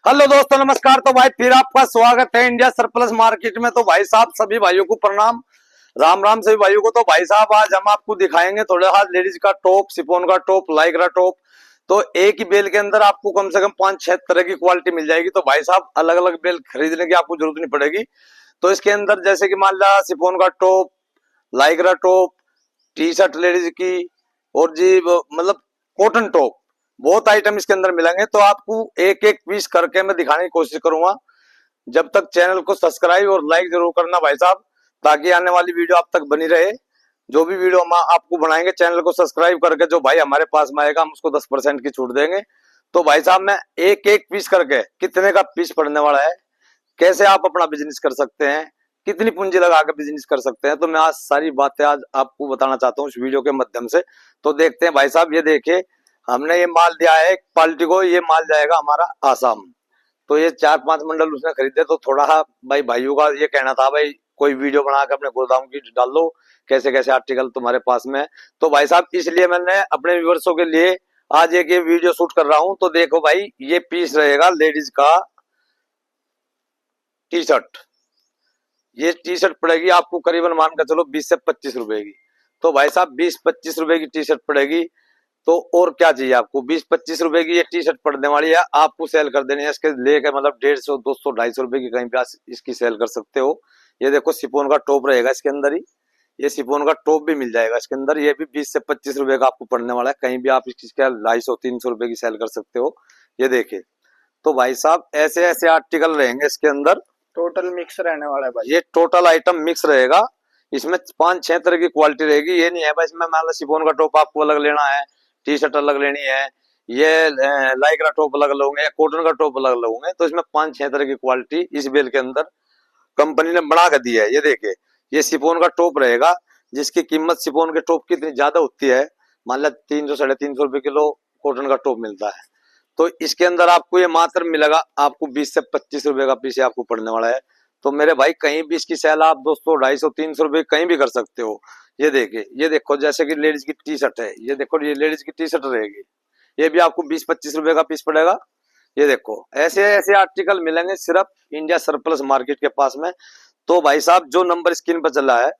Hello दोस्तों, नमस्कार। तो भाई फिर आपका स्वागत है इंडिया सरप्लस मार्केट में। तो भाई साहब सभी भाइयों को प्रणाम, राम राम सभी भाइयों को। तो भाई साहब आज हम आपको दिखाएंगे थोड़ा सा लेडीज का टॉप, शिफॉन का टॉप, लाइक्रा टॉप। तो एक ही बेल के अंदर आपको कम से कम 5-6 तरह की क्वालिटी मिल जाएगी। तो भाई साहब अलग अलग बेल खरीदने की आपको जरूरत नहीं पड़ेगी। तो इसके अंदर जैसे कि मान ला शिफॉन का top, Lycra top, T shirt ladies की, और जी मतलब कॉटन टॉप, बहुत आइटम इसके अंदर मिलेंगे। तो आपको एक एक पीस करके मैं दिखाने की कोशिश करूंगा। जब तक चैनल को सब्सक्राइब और लाइक जरूर करना भाई साहब, ताकि आने वाली वीडियो आप तक बनी रहे। जो भी वीडियो हम आपको बनाएंगे चैनल को सब्सक्राइब करके जो भाई हमारे पास में आएगा हम उसको 10% की छूट देंगे। तो भाई साहब मैं एक एक पीस करके कितने का पीस पड़ने वाला है, कैसे आप अपना बिजनेस कर सकते हैं, कितनी पूंजी लगा के बिजनेस कर सकते हैं, तो मैं आज सारी बातें आज आपको बताना चाहता हूँ इस वीडियो के माध्यम से। तो देखते हैं भाई साहब। ये देखिए हमने ये माल दिया है पार्टी को, ये माल जाएगा हमारा आसाम। तो ये 4-5 बंडल उसने खरीदे। तो थोड़ा भाई भाइयों का ये कहना था भाई कोई वीडियो बना के अपने गोदाम की डाल दो, कैसे कैसे आर्टिकल तुम्हारे पास में है। तो भाई साहब इसलिए मैंने अपने व्यूअर्सों के लिए आज एक ये वीडियो शूट कर रहा हूँ। तो देखो भाई ये पीस रहेगा लेडीज का टी शर्ट। ये टी शर्ट पड़ेगी आपको करीबन मान कर चलो 20 से 25 रुपए की। तो भाई साहब 20-25 रुपए की टी शर्ट पड़ेगी। तो और क्या चाहिए आपको, 20-25 रुपए की ये टी शर्ट पड़ने वाली है। आपको सेल कर देनी है इसके लेकर मतलब 150, 200, 250 रुपए की कहीं पे इसकी सेल कर सकते हो। ये देखो शिफॉन का टॉप रहेगा इसके अंदर ही, ये शिफॉन का टॉप भी मिल जाएगा इसके अंदर। ये भी 20 से 25 रुपए का आपको पड़ने वाला है। कहीं भी आप इसका 250-300 रुपए की सेल कर सकते हो। ये देखिए तो भाई साहब ऐसे ऐसे आर्टिकल रहेंगे इसके अंदर। टोटल मिक्स रहने वाला है भाई। ये टोटल आइटम मिक्स रहेगा। इसमें 5-6 तरह की क्वालिटी रहेगी। ये नहीं है भाई इसमें मान लो शिफॉन का टॉप आपको अलग लेना है, टी शर्ट अलग लेनी है, ये लाइक्रा टॉप अलग लोगे या कॉटन का टॉप अलग लोगे। तो इसमें 5-6 तरह की क्वालिटी इस बेल के अंदर कंपनी ने बना कर दी है। ये देखिए ये शिफॉन का टॉप रहेगा, जिसकी कीमत शिफॉन के टॉप की इतनी ज्यादा होती है। मान लो 300-350 रुपए किलो कॉटन का टॉप मिलता है। तो इसके अंदर आपको ये मात्र मिलेगा आपको 20 से 25 रुपए का पीस आपको पड़ने वाला है। तो मेरे भाई कहीं भी इसकी सेल आप दोस्तों 250-300 रुपए कहीं भी कर सकते हो। ये देखिए ये देखो जैसे कि लेडीज की टी शर्ट है, ये देखो ये लेडीज की टी शर्ट रहेगी, ये भी आपको 20-25 रुपए का पीस पड़ेगा। ये देखो ऐसे ऐसे आर्टिकल मिलेंगे सिर्फ इंडिया सरप्लस मार्केट के पास में। तो भाई साहब जो नंबर स्क्रीन पर चला है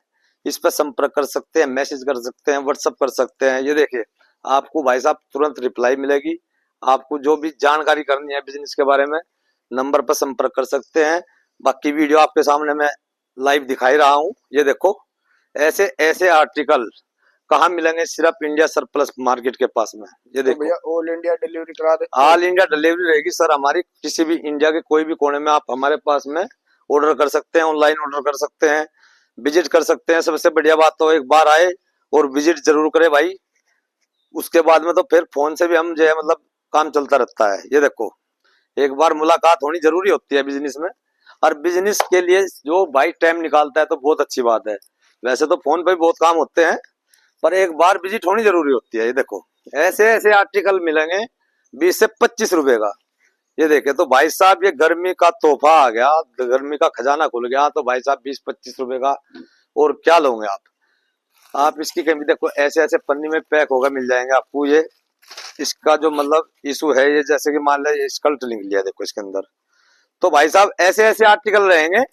इस पर संपर्क कर सकते हैं, मैसेज कर सकते हैं, व्हाट्सअप कर सकते हैं। ये देखिए आपको भाई साहब तुरंत रिप्लाई मिलेगी। आपको जो भी जानकारी करनी है बिजनेस के बारे में नंबर पर संपर्क कर सकते हैं। बाकी वीडियो आपके सामने मैं लाइव दिखाई रहा हूँ। ये देखो ऐसे ऐसे आर्टिकल कहाँ मिलेंगे, सिर्फ इंडिया सरप्लस मार्केट के पास में। ये तो देखो भैया ऑल इंडिया डिलीवरी करा देते हो? ऑल इंडिया डिलीवरी रहेगी सर हमारी। किसी भी इंडिया के कोई भी कोने में आप हमारे पास में ऑर्डर कर सकते हैं, ऑनलाइन ऑर्डर कर सकते हैं, विजिट कर सकते हैं। सबसे बढ़िया बात तो एक बार आए और विजिट जरूर करें भाई। उसके बाद में तो फिर फोन से भी हम जो है मतलब काम चलता रहता है। ये देखो एक बार मुलाकात होनी जरूरी होती है बिजनेस में, और बिजनेस के लिए जो भाई टाइम निकालता है तो बहुत अच्छी बात है। वैसे तो फोन पे भी बहुत काम होते हैं, पर एक बार विजिट होनी जरूरी होती है। ये देखो ऐसे ऐसे आर्टिकल मिलेंगे 20 से 25 रुपए का। ये देखे तो भाई साहब ये गर्मी का तोहफा आ गया, गर्मी का खजाना खुल गया। तो भाई साहब 20-25 रुपए का और क्या लोगे आप इसकी कमी देखो ऐसे ऐसे पन्नी में पैक होगा मिल जाएंगे आपको। ये इसका जो मतलब इशू है, ये जैसे कि मान लो ये स्कल्ट लिख लिया देखो इसके अंदर। तो भाई साहब ऐसे ऐसे आर्टिकल रहेंगे।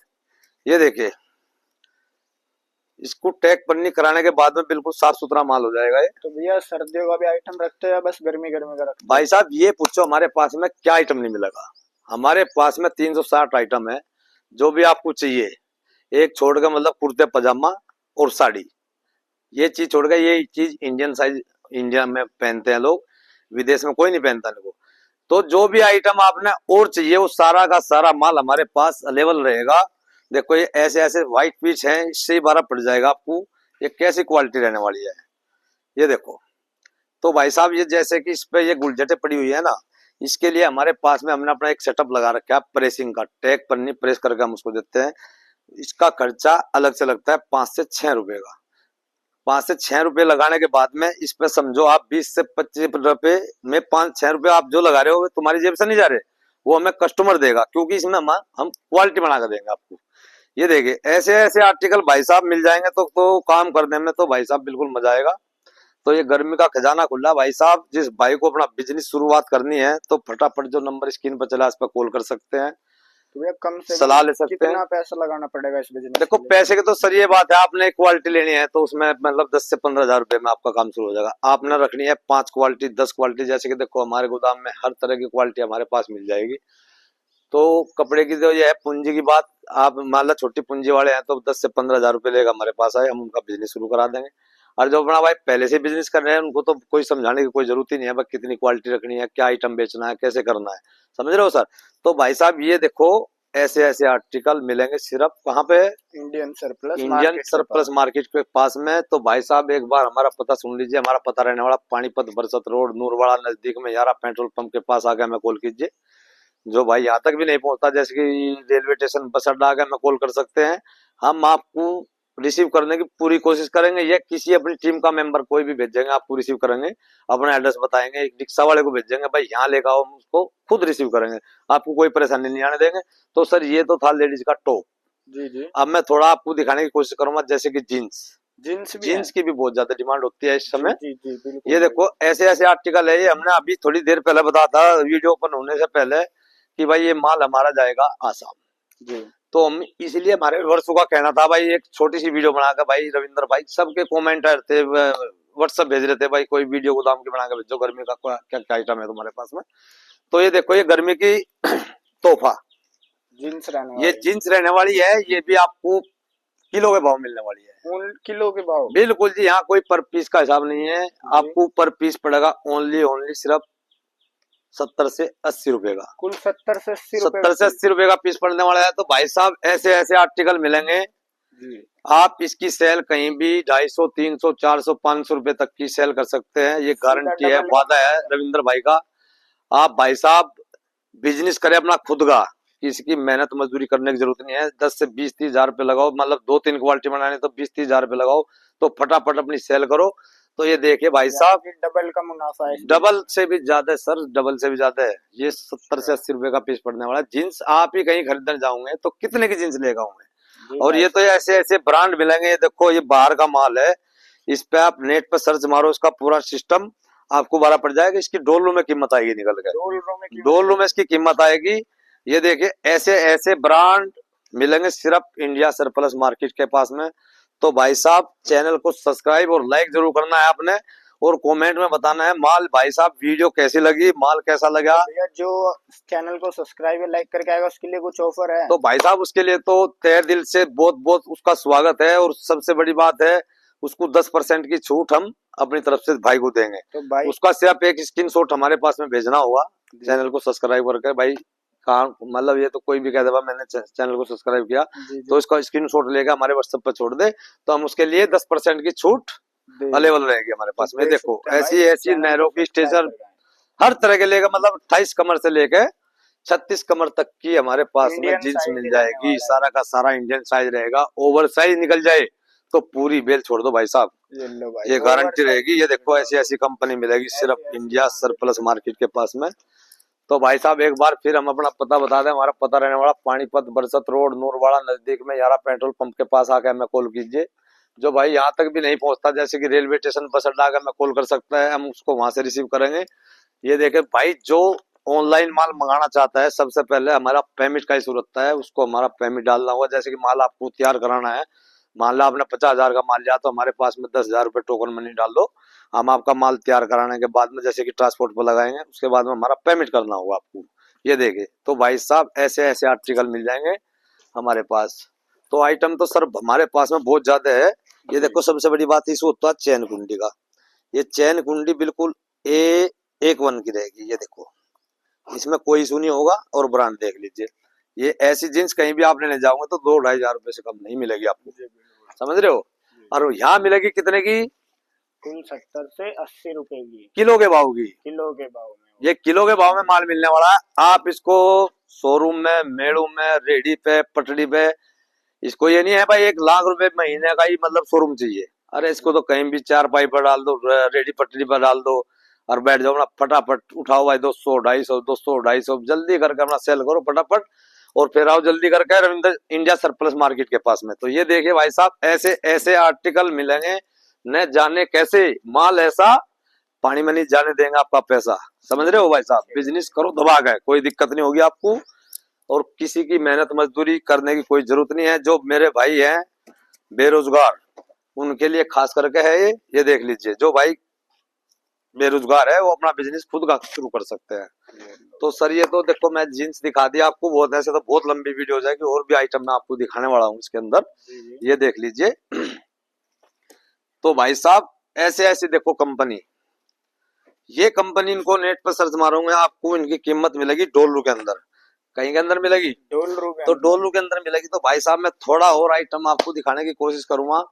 ये देखिए इसको टैग पन्नी कराने के बाद में बिल्कुल साफ सुथरा माल हो जाएगा ये। तो भैया सर्दियों का भी आइटम रखते हैं या बस गर्मी गर्मी का रखते भाई साहब ये पूछो हमारे पास में क्या आइटम नहीं मिलेगा। हमारे पास में 360 आइटम है, जो भी आपको चाहिए। एक छोड़ के मतलब कुर्ते पजामा और साड़ी, ये चीज छोड़ के ये चीज इंडियन साइज इंडिया में पहनते हैं लोग, विदेश में कोई नहीं पहनता इनको। तो जो भी आइटम आपने और चाहिए वो सारा का सारा माल हमारे पास अवेलेबल रहेगा। देखो ये ऐसे ऐसे व्हाइट पीस है, इससे ही 12 पड़ जाएगा आपको। ये कैसी क्वालिटी रहने वाली है ये देखो। तो भाई साहब ये जैसे कि इस पे ये गुलजटे पड़ी हुई है ना, इसके लिए हमारे पास में हमने अपना एक सेटअप लगा रखा है प्रेसिंग का। टैग पन्नी प्रेस करके हम उसको देते हैं। इसका खर्चा अलग से लगता है 5 से 6 रुपए का। 5 से 6 रुपए लगाने के बाद में इस पे समझो आप 20 से 25 रुपए में 5-6 रुपए आप जो लगा रहे हो तुम्हारी जेब से नहीं जा रहे, वो हमें कस्टमर देगा, क्योंकि इसमें हम क्वालिटी बना कर देंगे आपको। ये देखिए ऐसे ऐसे आर्टिकल भाई साहब मिल जाएंगे तो काम करने में तो भाई साहब बिल्कुल मजा आएगा। तो ये गर्मी का खजाना खुला भाई साहब। जिस भाई को अपना बिजनेस शुरुआत करनी है तो फटाफट जो नंबर स्क्रीन पर चला, इस पर कॉल कर सकते हैं, तो भैया कम से सलाह कम ले सकते हैं। कितना पैसा लगाना पड़ेगा इस बिजनेस देखो के लिए? पैसे की तो सर ये बात है, आपने एक क्वालिटी लेनी है तो उसमें मतलब 10 से 15 हजार रुपए में आपका काम शुरू हो जाएगा। आपने रखनी है 5 क्वालिटी 10 क्वालिटी, जैसे कि देखो हमारे गोदाम में हर तरह की क्वालिटी हमारे पास मिल जाएगी। तो कपड़े की जो ये है पूंजी की बात, आप मान लो छोटी पूंजी वाले हैं तो 10 से 15 हजार रुपए लेगा हमारे पास आए, हम उनका बिजनेस शुरू करा देंगे। और जो अपना भाई पहले से बिजनेस कर रहे हैं उनको तो कोई समझाने की कोई जरूरत ही नहीं है, बस कितनी क्वालिटी रखनी है, क्या आइटम बेचना है, कैसे करना है, समझ रहे हो सर। तो भाई साहब ये देखो ऐसे ऐसे आर्टिकल मिलेंगे सिर्फ कहाँ पे, Indian surplus Indian surplus market के पास में। तो भाई साहब एक बार हमारा पता सुन लीजिए। हमारा पता रहने वाला पानीपत बरसत रोड नूरवाड़ा नजदीक में यारा पेट्रोल पंप के पास आके हमें कॉल कीजिए। जो भाई यहाँ तक भी नहीं पहुंचता, जैसे कि रेलवे स्टेशन बस अड्डा आके हमें कॉल कर सकते हैं, हम आपको रिसीव करने की पूरी कोशिश करेंगे। या किसी अपनी टीम का मेंबर कोई भी भेजेंगे, आपको रिसीव करेंगे, अपना एड्रेस बताएंगे, एक रिक्शा वाले को भेजेंगे, भाई यहाँ लेकर आओ, हम उसको खुद रिसीव करेंगे, आपको कोई परेशानी नहीं आने देंगे। तो सर ये तो था लेडीज का टॉप। जी जी। अब मैं थोड़ा आपको दिखाने की कोशिश करूंगा, जैसे कि जीन्स, जीन्स भी जीन्स की भी बहुत ज्यादा डिमांड होती है इस समय। जी जी बिल्कुल। ये देखो ऐसे ऐसे आर्टिकल है, ये हमने अभी थोड़ी देर पहले बताया था वीडियो ओपन होने से पहले कि भाई ये माल हमारा जाएगा आसाम। जी। तो हम इसलिए हमारे वर्षों का कहना था भाई एक छोटी सी वीडियो बनाकर, भाई रविंद्र भाई सबके कमेंट थे, व्हाट्सएप भेज रहे थे, भाई कोई वीडियो गोदाम की बना के भेजो, गर्मी का क्या क्या आइटम है तुम्हारे पास में। तो ये देखो ये गर्मी की तोहफा जीन्स रहने ये वाली। जीन्स रहने वाली है, ये भी आपको किलो के भाव मिलने वाली है। उन किलो के भाव? बिल्कुल जी, यहाँ कोई पर पीस का हिसाब नहीं है, आपको पर पीस पड़ेगा ओनली ओनली सिर्फ 70 से 80 रुपए का। कुल 70 से 80 रुपए? 70 से 80 रुपए का पीस पड़ने वाला है। तो भाई साहब ऐसे ऐसे आर्टिकल मिलेंगे जी। आप इसकी सेल कहीं भी 250 300 400 500 रुपए तक की सेल कर सकते हैं, ये गारंटी है, वादा है रविंद्र भाई का। आप भाई साहब बिजनेस करें अपना खुद का, किसी की मेहनत मजदूरी करने की जरूरत नहीं है। 10 से 20 30 हजार रुपए लगाओ, मतलब 2-3 क्वालिटी बनाने तो 20-30 हजार रुपए लगाओ, तो फटाफट अपनी सेल करो। तो ये देखिए भाई साहब डबल का मुनाफा है। डबल से भी ज्यादा है सर, डबल से भी ज्यादा है। ये 70 से 80 रुपए का पीस पड़ने वाला है। जींस आप ही कहीं खरीदने जाओगे तो कितने की जींस लेगा हूँ। और ये तो ऐसे ऐसे ब्रांड मिलेंगे, ये देखो ये बाहर का माल है, इस पे आप नेट पे सर्च मारो, इसका पूरा सिस्टम आपको बारा पड़ जाएगा। इसकी डॉलरों में कीमत आएगी निकल के, डॉलरों में इसकी कीमत आएगी। ये देखिए ऐसे ऐसे ब्रांड मिलेंगे सिर्फ इंडिया सरप्लस मार्केट के पास में। तो भाई साहब चैनल को सब्सक्राइब और लाइक जरूर करना है आपने, और कमेंट में बताना है माल भाई साहब वीडियो कैसी लगी, माल कैसा लगा। भैया जो चैनल को सब्सक्राइब और लाइक करके आएगा उसके लिए कुछ ऑफर है? तो भाई साहब उसके लिए तो तहे दिल से बहुत बहुत उसका स्वागत है, और सबसे बड़ी बात है उसको 10% की छूट हम अपनी तरफ से भाई को देंगे। तो भाई उसका सिर्फ एक स्क्रीनशॉट हमारे पास में भेजना होगा, चैनल को सब्सक्राइब करके। भाई कहा मतलब ये तो कोई भी कह दे मैंने चैनल को सब्सक्राइब किया, तो इसका स्क्रीनशॉट लेकर हमारे व्हाट्सएप पर छोड़ दे, तो हम उसके लिए 10% की छूट अवेलेबल रहेगी हमारे पास में। देखो ऐसी ऐसी नहरों की स्टेजर हर तरह के लेकर, मतलब 28 कमर से लेकर 36 कमर तक की हमारे पास में जींस मिल जाएगी। सारा का सारा इंडियन साइज रहेगा, ओवर साइज निकल जाए तो पूरी बेल छोड़ दो भाई साहब, ये गारंटी रहेगी। ये देखो ऐसी ऐसी कंपनी मिलेगी सिर्फ इंडिया सरप्लस मार्केट के पास में। तो भाई साहब एक बार फिर हम अपना पता बता दें, हमारा पता रहने वाला पानीपत बरसत रोड नूरवाड़ा नजदीक में यारा पेट्रोल पंप के पास आकर हमें कॉल कीजिए। जो भाई यहाँ तक भी नहीं पहुंचता, जैसे कि रेलवे स्टेशन बस अड्डा आकर हमें कॉल कर सकता है, हम उसको वहां से रिसीव करेंगे। ये देखे भाई जो ऑनलाइन माल मंगाना चाहता है सबसे पहले हमारा पेमेंट का ही जरूरत है, उसको हमारा पेमेंट डालना होगा। जैसे कि माल आपको तैयार कराना है, मान लो आपने 50,000 का माल लिया तो हमारे पास में 10,000 रुपए टोकन मनी डाल दो, हम आपका माल तैयार कराने के बाद में जैसे कि ट्रांसपोर्ट पर लगाएंगे, उसके बाद में हमारा पेमेंट करना होगा आपको। ये देखिए तो भाई साहब ऐसे ऐसे आर्टिकल मिल जाएंगे हमारे पास। तो आइटम तो सर हमारे पास में बहुत ज्यादा है। ये देखो सबसे बड़ी बात इस होता है चैन कुंडी का, ये चैन कुंडी बिल्कुल A1 की रहेगी। ये देखो इसमें कोई इशू नहीं होगा, और ब्रांड देख लीजिए, ये ऐसी जींस कहीं भी आप लेने जाओगे तो 2-2.5 हजार रुपए से कम नहीं मिलेगी आपको, समझ रहे हो। और यहाँ मिलेगी कितने की? कुल 70 से 80 रुपए की, किलो के भाव की, किलो के भाव में। ये किलो के भाव में माल मिलने वाला है। आप इसको शोरूम में, मेड़ों में, रेडी पे, पटड़ी पे, इसको ये नहीं है भाई 1 लाख रुपए महीने का ही मतलब शोरूम चाहिए। अरे इसको तो कहीं भी 4 पाई पर डाल दो, रेडी पटड़ी पर डाल दो और बैठ जाओ ना, फटाफट उठाओ भाई 200 250 200 250 जल्दी करके अपना सेल करो फटाफट, और फिर आओ जल्दी करके रविंद्र इंडिया सरप्लस मार्केट के पास में। तो ये देखिए भाई साहब ऐसे ऐसे आर्टिकल मिलेंगे न जाने कैसे माल ऐसा पानी में नहीं जाने देंगे आपका पैसा। समझ रहे हो भाई साहब, बिजनेस करो दबा गए, कोई दिक्कत नहीं होगी आपको और किसी की मेहनत मजदूरी करने की कोई जरूरत नहीं है। जो मेरे भाई हैं बेरोजगार उनके लिए खास करके है ये देख लीजिए। जो भाई बेरोजगार है वो अपना बिजनेस खुद का शुरू कर सकते हैं। तो सर ये तो देखो मैं जीन्स दिखा दिया आपको, बहुत ऐसे तो बहुत लंबी वीडियो हो जाएगी, और भी आइटम मैं आपको दिखाने वाला हूँ इसके अंदर। ये देख लीजिए। तो भाई साहब ऐसे ऐसे देखो कंपनी, ये कंपनी इनको नेट पर सर्च मारोगे आपको इनकी कीमत मिलेगी डॉलर के अंदर। कहीं के अंदर मिलेगी तो डॉलर के अंदर मिलेगी। तो भाई साहब मैं थोड़ा और आइटम आपको दिखाने की कोशिश करूंगा,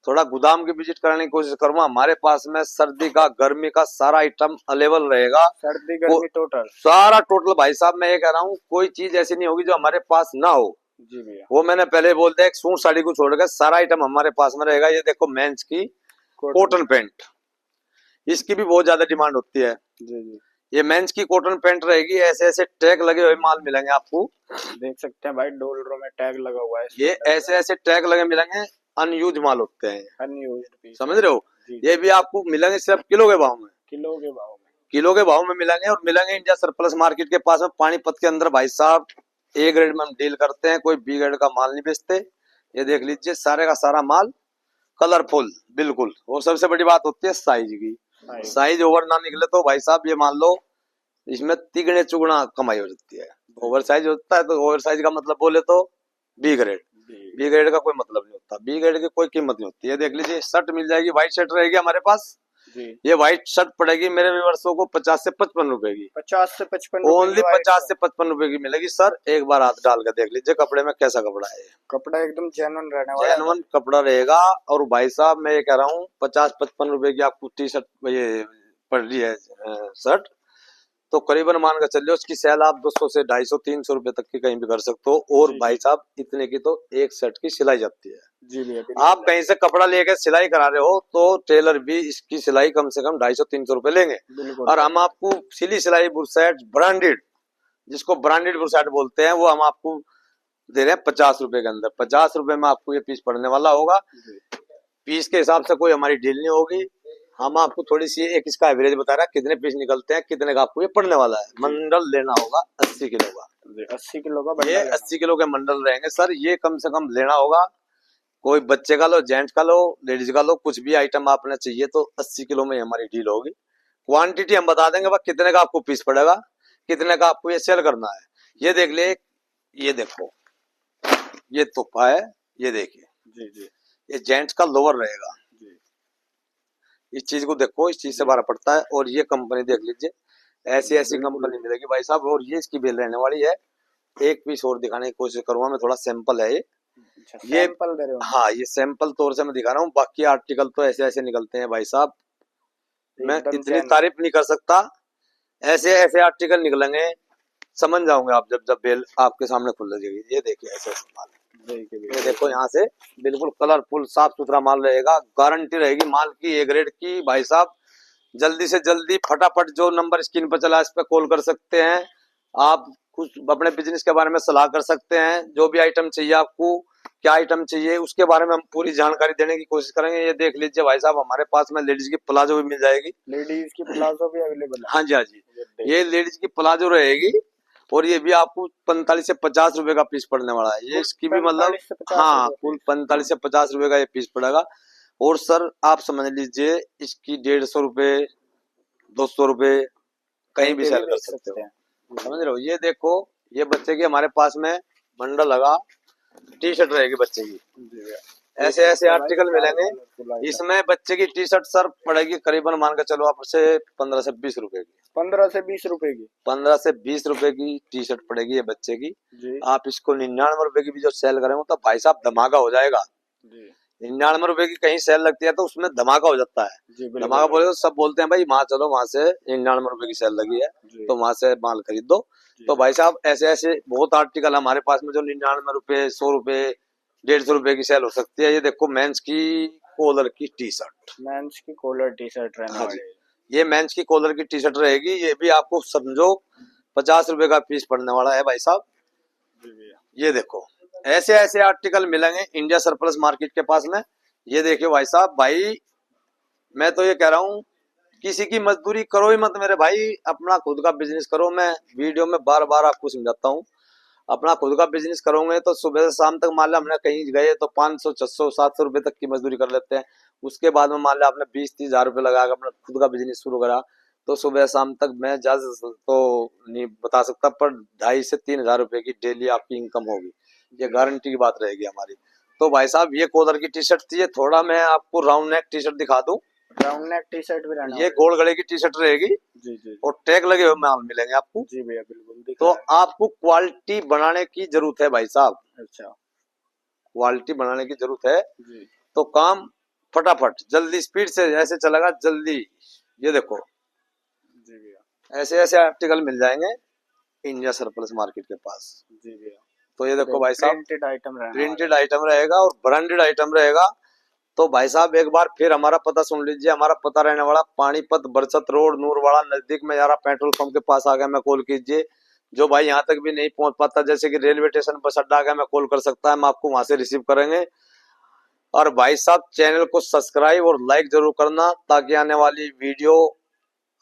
थोड़ा गोदाम की विजिट कराने की कोशिश करूंगा। हमारे पास में सर्दी का गर्मी का सारा आइटम अवेलेबल रहेगा। सर्दी गर्मी टोटल सारा टोटल भाई साहब मैं ये कह रहा हूँ कोई चीज ऐसी नहीं होगी जो हमारे पास ना हो। जी भैया, वो मैंने पहले बोल दिया, एक सूट साड़ी को छोड़कर सारा आइटम हमारे पास में रहेगा। ये देखो मेंस की कॉटन पैंट, इसकी भी बहुत ज्यादा डिमांड होती है। जी जी, ये मेंस की कॉटन पैंट रहेगी, ऐसे ऐसे टैग लगे हुए माल मिलेंगे आपको। देख सकते हैं भाई डोलरों में टैग लगा हुआ है। ये ऐसे ऐसे टैग लगे मिलेंगे, अनयूज माल होते हैं, अनयूज्ड पीस, समझ रहे हो। जी, ये भी आपको मिलेंगे सिर्फ किलो के भाव में, किलो के भाव में, किलो के भाव में मिलेंगे। और मिलेंगे इंडिया सरप्लस मार्केट के पास में पानीपत के अंदर। भाई साहब ए ग्रेड में हम डील करते हैं, कोई बी ग्रेड का माल नहीं बेचते। ये देख लीजिए सारे का सारा माल कलरफुल बिल्कुल। और सबसे बड़ी बात होती है साइज की, साइज ओवर ना निकले तो भाई साहब ये मान लो इसमें तिगने चुगना कमाई हो जाती है। ओवर साइज होता है तो ओवर साइज का मतलब बोले तो बी ग्रेड, बी ग्रेड का कोई मतलब नहीं होता, बी ग्रेड की कोई कीमत नहीं होती है। देख लीजिए शर्ट मिल जाएगी, व्हाइट शर्ट रहेगी हमारे पास जी। ये व्हाइट शर्ट पड़ेगी मेरे व्यूअर्सों को 50 से 55 रुपए की, 50 से 55 ओनली 50 से 55 रुपए की मिलेगी। सर एक बार हाथ डाल कर देख लीजिए कपड़े में कैसा कपड़ा है। कपड़ा एकदम जेन्युइन रहने वाला है, जेन्युइन कपड़ा रहेगा। और भाई साहब मैं ये कह रहा हूँ 50-55 रुपए की आपको टी शर्ट ये पड़ रही है शर्ट, तो करीबन मान कर चलिए उसकी सेल आप 200 से 250-300 रुपए तक की कहीं भी कर सकते हो। और भाई साहब इतने की तो एक शर्ट की सिलाई जाती है। जी भैया, आप कहीं से कपड़ा लेके सिलाई करा रहे हो तो टेलर भी इसकी सिलाई कम से कम 250-300 रुपए लेंगे। और हम आपको सिली सिलाई बुरशर्ट ब्रांडेड, जिसको ब्रांडेड बुरशर्ट बोलते हैं, वो हम आपको दे रहे हैं 50 रुपए के अंदर। 50 रुपए में आपको ये पीस पड़ने वाला होगा। पीस के हिसाब से कोई हमारी डील नहीं होगी, हम आपको थोड़ी सी एक इसका एवरेज बता रहा है कितने पीस निकलते हैं, कितने का आपको ये पड़ने वाला है। मंडल लेना होगा 80 किलो का, 80 किलो का ये 80 किलो के मंडल रहेंगे सर। ये कम से कम लेना होगा, कोई बच्चे का लो, जेंट्स का लो, लेडीज का लो, कुछ भी आइटम आपने चाहिए तो 80 किलो में हमारी डील होगी। क्वांटिटी हम बता देंगे, बस कितने का आपको पीस पड़ेगा, कितने का आपको ये सेल करना है। ये देख ले, ये देखो ये तोहफा है, ये देखिए जी जी, ये जेंट्स का लोअर रहेगा। इस चीज को देखो, इस चीज से बारह पड़ता है। और ये कंपनी देख लीजिए, ऐसी ऐसी कंपनी मिलेगी भाई साहब। और ये इसकी बेल रहने वाली है। एक पीस और दिखाने की कोशिश करूंगा मैं, थोड़ा सैंपल है ये सैंपल दे रहे हो? हाँ ये सैंपल तौर से मैं दिखा रहा हूँ, बाकी आर्टिकल तो ऐसे ऐसे निकलते हैं भाई साहब, मैं इतनी तारीफ नहीं कर सकता। ऐसे ऐसे आर्टिकल निकलेंगे, समझ जाओगे आप जब जब बेल आपके सामने खुल जाएगी। ये देखिए ऐसे ऐसे माल, ये देखो यहाँ से बिल्कुल कलरफुल साफ सुथरा माल रहेगा, गारंटी रहेगी माल की ए ग्रेड की। भाई साहब जल्दी से जल्दी फटाफट जो नंबर स्क्रीन पर चला इस पर कॉल कर सकते हैं आप, कुछ अपने बिजनेस के बारे में सलाह कर सकते हैं। जो भी आइटम चाहिए आपको, क्या आइटम चाहिए उसके बारे में हम पूरी जानकारी देने की कोशिश करेंगे। ये देख लीजिए भाई साहब हमारे पास में लेडीज की प्लाजो भी मिल जाएगी। लेडीज की प्लाजो भी अवेलेबल है? हाँ जी हाँ जी, ये लेडीज की प्लाजो रहेगी और ये भी आपको 45 से 50 रुपए का पीस पड़ने वाला है। ये इसकी भी मतलब हाँ कुल 45 से 50 रुपए का ये पीस पड़ेगा। और सर आप समझ लीजिए इसकी 150 रुपए 200 रुपए कहीं भी सेल कर सकते हो, समझ रहे हो। ये देखो ये बच्चे की हमारे पास में बंडल लगा टी शर्ट रहेगी बच्चे की, ऐसे ऐसे आर्टिकल मिलेंगे। इसमें बच्चे की टी शर्ट सर पड़ेगी करीबन मान के चलो आपसे 15 से 20 रुपए की, 15 से 20 रुपए की, 15 से 20 रुपए की टी शर्ट पड़ेगी ये बच्चे की। आप इसको 99 रुपए की भी जो सेल करेंगे तो भाई साहब धमाका हो जाएगा। 99 रुपए की कहीं सेल लगती है तो उसमें धमाका हो जाता है। धमाका बोले तो सब बोलते हैं भाई वहां चलो, वहां से 99 रुपए की सेल लगी है तो वहां से माल खरीद दो। तो भाई साहब ऐसे ऐसे बहुत आर्टिकल हमारे पास में जो 99 रुपए 100 रुपए 150 रुपए की सेल हो सकती है। ये देखो मेंस की कॉलर की टी शर्ट, मेंस की कॉलर टी शर्ट रहने वाली है। ये मेंस की कॉलर की टी शर्ट रहेगी। ये भी आपको समझो 50 रुपए का पीस पड़ने वाला है भाई साहब। ये देखो ऐसे ऐसे आर्टिकल मिलेंगे इंडिया सरप्लस मार्केट के पास में। ये देखिए भाई साहब, भाई मैं तो ये कह रहा हूँ किसी की मजदूरी करो ही मत मेरे भाई, अपना खुद का बिजनेस करो। मैं वीडियो में बार बार आपको समझाता हूँ, अपना खुद का बिजनेस करोगे तो सुबह से शाम तक मान लो हमने कहीं गए तो 500 600 700 रुपए तक की मजदूरी कर लेते हैं। उसके बाद में मान लो आपने 20 30 हजार रुपए लगा के अपना खुद का बिजनेस शुरू करा, तो सुबह शाम तक मैं ज्यादा तो नहीं बता सकता, पर 2.5 से 3 हजार रुपए की डेली आपकी इनकम होगी, ये गारंटी की बात रहेगी हमारी। तो भाई साहब ये कलर की टी शर्ट थी, थोड़ा मैं आपको राउंड नेक टी शर्ट दिखा दूं। राउंड नेक टी शर्ट भी रहना ये गोल गले की टी शर्ट रहेगी जी जी और टैग लगे हुए माल मिलेंगे आपको। जी भैया बिल्कुल दिख तो रहा है। आपको क्वालिटी बनाने की जरूरत है भाई साहब, अच्छा क्वालिटी बनाने की जरूरत है। जी तो काम फटाफट जल्दी स्पीड से ऐसे चलेगा जल्दी। ये देखो जी भैया ऐसे ऐसे आर्टिकल मिल जाएंगे इंडिया सरप्लस मार्केट के पास। जी भैया। तो ये देखो भाई साहब प्रिंटेड आइटम रहना प्रिंटेड आइटम रहेगा और ब्रांडेड आइटम रहेगा। तो भाई साहब एक बार फिर हमारा पता सुन लीजिए। हमारा पता रहने वाला पानीपत बरसत रोड नूरवाड़ा नजदीक में यारा पेट्रोल पंप के पास आ गया मैं कॉल कीजिए। जो भाई यहाँ तक भी नहीं पहुंच पाता, जैसे कि रेलवे स्टेशन बस अड्डा आ गया, मैं कॉल कर सकता है, हम आपको वहां से रिसीव करेंगे। और भाई साहब चैनल को सब्सक्राइब और लाइक जरूर करना ताकि आने वाली वीडियो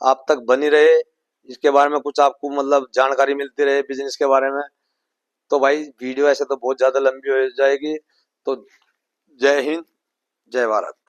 आप तक बनी रहे, इसके बारे में कुछ आपको मतलब जानकारी मिलती रहे बिजनेस के बारे में। तो भाई वीडियो ऐसे तो बहुत ज्यादा लंबी हो जाएगी। तो जय हिंद जय भारत।